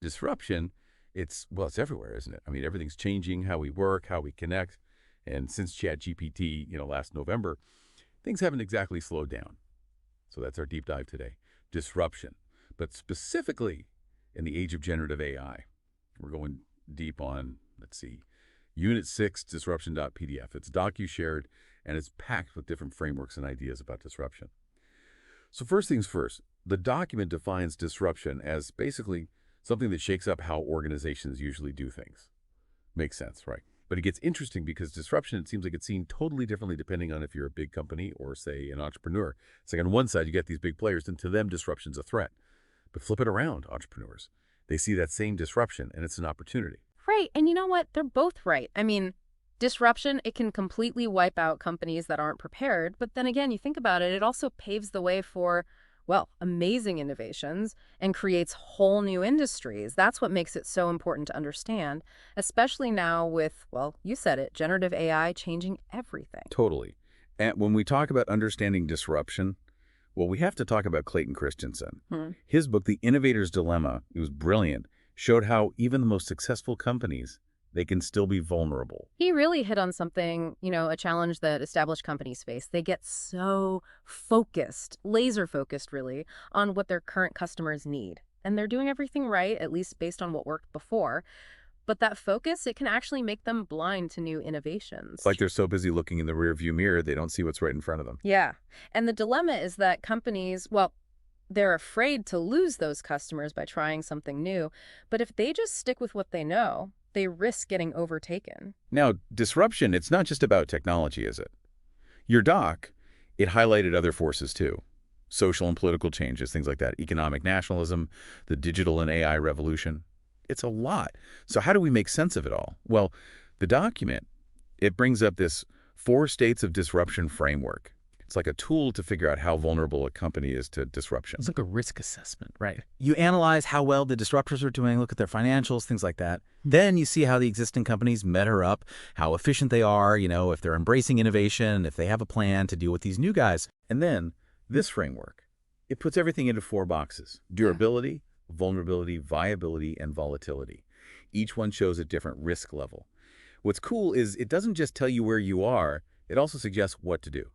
Disruption, it's everywhere, isn't it? I mean, everything's changing, how we work, how we connect. And since ChatGPT, last November, things haven't exactly slowed down. So that's our deep dive today. Disruption. But specifically in the age of generative AI, we're going deep on, let's see, Unit 6, disruption.pdf. It's docu-shared, and it's packed with different frameworks and ideas about disruption. So first things first, the document defines disruption as basically something that shakes up how organizations usually do things. Makes sense, right? But it gets interesting because disruption, it seems like it's seen totally differently depending on if you're a big company or, say, an entrepreneur. It's like on one side, you get these big players, and to them, disruption's a threat. But flip it around, entrepreneurs. They see that same disruption, and it's an opportunity. Right. And you know what? They're both right. I mean, disruption, it can completely wipe out companies that aren't prepared. But then again, you think about it, it also paves the way for, well, amazing innovations and creates whole new industries. That's what makes it so important to understand, especially now with, well, you said it, generative AI changing everything. Totally. And when we talk about understanding disruption, well, we have to talk about Clayton Christensen. His book, The Innovator's Dilemma, it was brilliant, showed how even the most successful companies, they can still be vulnerable. He really hit on something, a challenge that established companies face. They get so focused, laser focused really, on what their current customers need. And they're doing everything right, at least based on what worked before. But that focus, it can actually make them blind to new innovations. It's like they're so busy looking in the rearview mirror, they don't see what's right in front of them. Yeah. And the dilemma is that companies, well, they're afraid to lose those customers by trying something new. But if they just stick with what they know, they risk getting overtaken. Now, disruption, it's not just about technology, is it? Your doc, it highlighted other forces too. Social and political changes, things like that. Economic nationalism, the digital and AI revolution. It's a lot. So how do we make sense of it all? Well, the document, it brings up this 4 states of disruption framework. It's like a tool to figure out how vulnerable a company is to disruption. It's like a risk assessment, right? You analyze how well the disruptors are doing, look at their financials, things like that. Then you see how the existing companies measure up, how efficient they are, if they're embracing innovation, if they have a plan to deal with these new guys. And then this framework, it puts everything into 4 boxes: durability, vulnerability, viability, and volatility. Each one shows a different risk level. What's cool is it doesn't just tell you where you are, it also suggests what to do.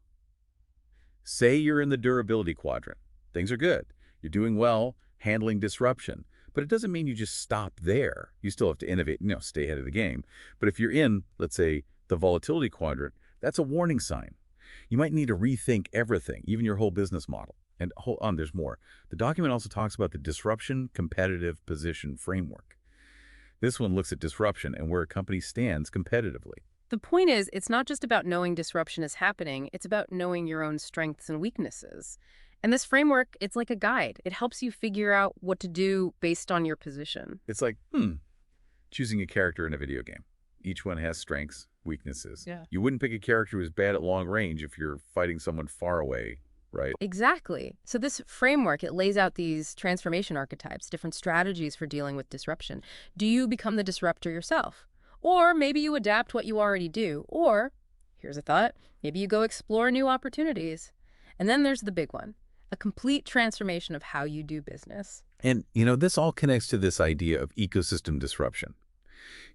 Say you're in the durability quadrant. Things are good. You're doing well, handling disruption. But it doesn't mean you just stop there. You still have to innovate, stay ahead of the game. But if you're in, let's say, the volatility quadrant, that's a warning sign. You might need to rethink everything, even your whole business model. And hold on, there's more. The document also talks about the disruption competitive position framework. This one looks at disruption and where a company stands competitively. The point is, it's not just about knowing disruption is happening, it's about knowing your own strengths and weaknesses. And this framework, it's like a guide. It helps you figure out what to do based on your position. It's like, choosing a character in a video game. Each one has strengths, weaknesses. Yeah. You wouldn't pick a character who's bad at long range if you're fighting someone far away, right? Exactly. So this framework, it lays out these transformation archetypes, different strategies for dealing with disruption. Do you become the disruptor yourself? Or maybe you adapt what you already do. Or, here's a thought, maybe you go explore new opportunities. And then there's the big one, a complete transformation of how you do business. And, this all connects to this idea of ecosystem disruption.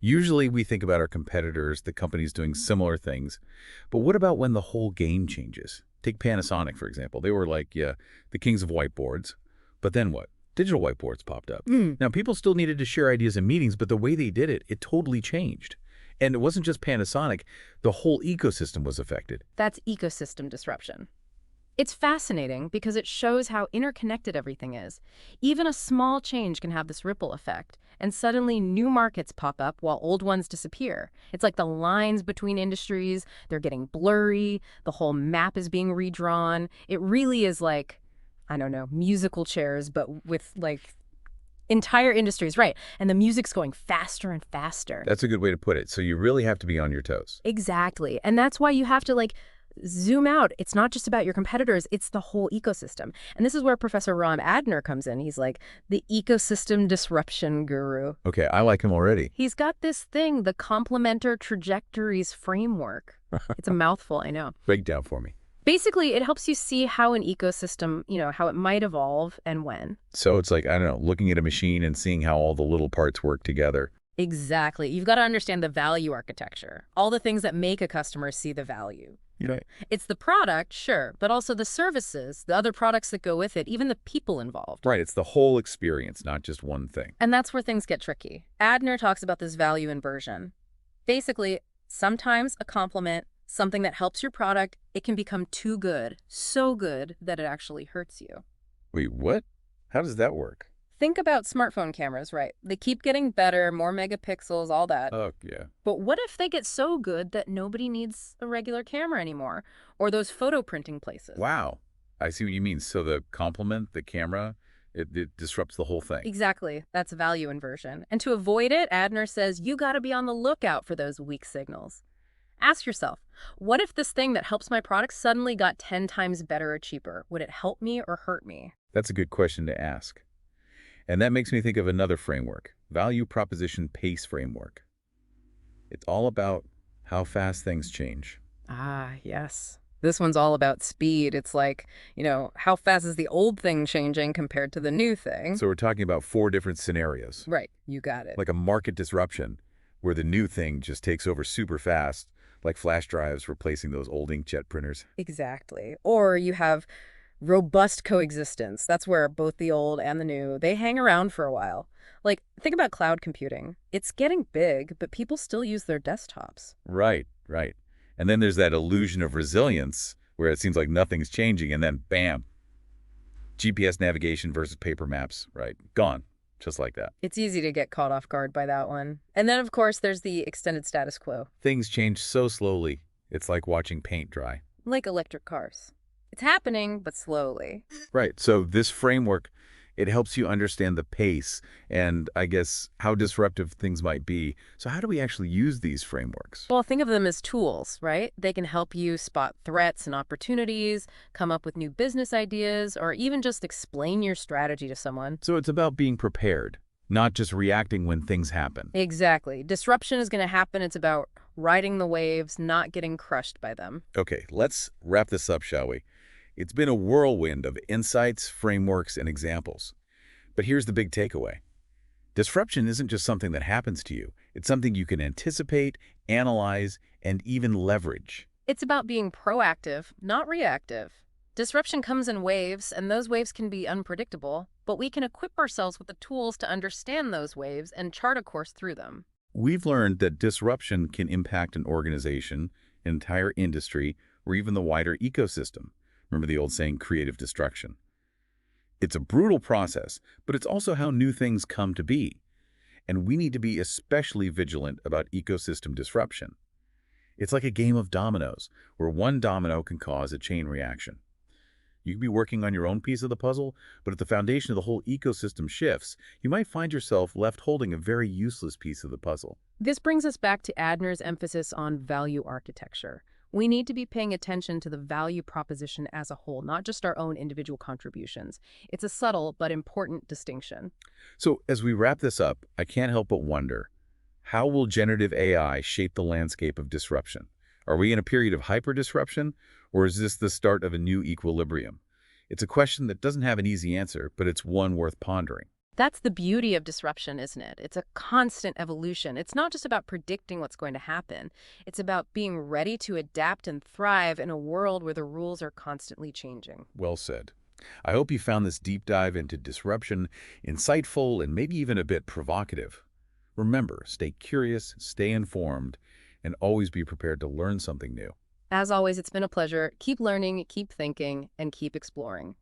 Usually we think about our competitors, the companies doing similar things. But what about when the whole game changes? Take Panasonic, for example. They were like, the kings of whiteboards. But then what? Digital whiteboards popped up. Now, people still needed to share ideas in meetings, but the way they did it, it totally changed. And it wasn't just Panasonic. The whole ecosystem was affected. That's ecosystem disruption. It's fascinating because it shows how interconnected everything is. Even a small change can have this ripple effect, and suddenly new markets pop up while old ones disappear. It's like the lines between industries, they're getting blurry, the whole map is being redrawn. It really is like, I don't know, musical chairs, but with entire industries, right? And the music's going faster and faster. That's a good way to put it. So you really have to be on your toes. Exactly. And that's why you have to zoom out. It's not just about your competitors, it's the whole ecosystem. And this is where Professor Ram Adner comes in. He's like the ecosystem disruption guru. Okay, I like him already. He's got this thing, the complementar trajectories framework. It's a mouthful, I know. Break down for me. Basically, it helps you see how an ecosystem, how it might evolve and when. So it's like, I don't know, looking at a machine and seeing how all the little parts work together. Exactly. You've got to understand the value architecture, all the things that make a customer see the value. It's the product, sure, but also the services, the other products that go with it, even the people involved. Right, it's the whole experience, not just one thing. And that's where things get tricky. Adner talks about this value inversion. Basically, sometimes a compliment, something that helps your product, it can become too good, so good that it actually hurts you. Wait, what? How does that work? Think about smartphone cameras, right? They keep getting better, more megapixels, all that. Oh, yeah. But what if they get so good that nobody needs a regular camera anymore? Or those photo printing places? Wow. I see what you mean. So the complement, the camera, it disrupts the whole thing. Exactly. That's value inversion. And to avoid it, Adner says you got to be on the lookout for those weak signals. Ask yourself, what if this thing that helps my product suddenly got 10 times better or cheaper? Would it help me or hurt me? That's a good question to ask. And that makes me think of another framework, value proposition pace framework. It's all about how fast things change. Ah, yes. This one's all about speed. It's like, how fast is the old thing changing compared to the new thing? So we're talking about 4 different scenarios, Right, you got it. like a market disruption where the new thing just takes over super fast, like flash drives replacing those old inkjet printers. Exactly. Or you have robust coexistence. That's where both the old and the new, they hang around for a while. Like, think about cloud computing. It's getting big, but people still use their desktops. Right, right. And then there's that illusion of resilience where it seems like nothing's changing and then bam, GPS navigation versus paper maps, right? Gone, just like that. It's easy to get caught off guard by that one. And then, of course, there's the extended status quo, Things change so slowly, it's like watching paint dry. like electric cars. It's happening, but slowly. Right, so this framework, it helps you understand the pace and, I guess, how disruptive things might be. So how do we actually use these frameworks? Well, think of them as tools, right? They can help you spot threats and opportunities, come up with new business ideas, or even just explain your strategy to someone. So it's about being prepared, not just reacting when things happen. Exactly. Disruption is going to happen. It's about riding the waves, not getting crushed by them. Okay, let's wrap this up, shall we? It's been a whirlwind of insights, frameworks, and examples. But here's the big takeaway. Disruption isn't just something that happens to you. It's something you can anticipate, analyze, and even leverage. It's about being proactive, not reactive. Disruption comes in waves, and those waves can be unpredictable, but we can equip ourselves with the tools to understand those waves and chart a course through them. We've learned that disruption can impact an organization, an entire industry, or even the wider ecosystem. Remember the old saying, creative destruction. It's a brutal process, but it's also how new things come to be. And we need to be especially vigilant about ecosystem disruption. It's like a game of dominoes, where one domino can cause a chain reaction. You can be working on your own piece of the puzzle, but if the foundation of the whole ecosystem shifts, you might find yourself left holding a very useless piece of the puzzle. This brings us back to Adner's emphasis on value architecture. We need to be paying attention to the value proposition as a whole, not just our own individual contributions. It's a subtle but important distinction. So as we wrap this up, I can't help but wonder, how will generative AI shape the landscape of disruption? Are we in a period of hyper-disruption, or is this the start of a new equilibrium? It's a question that doesn't have an easy answer, but it's one worth pondering. That's the beauty of disruption, isn't it? It's a constant evolution. It's not just about predicting what's going to happen. It's about being ready to adapt and thrive in a world where the rules are constantly changing. Well said. I hope you found this deep dive into disruption insightful and maybe even a bit provocative. Remember, stay curious, stay informed, and always be prepared to learn something new. As always, it's been a pleasure. Keep learning, keep thinking, and keep exploring.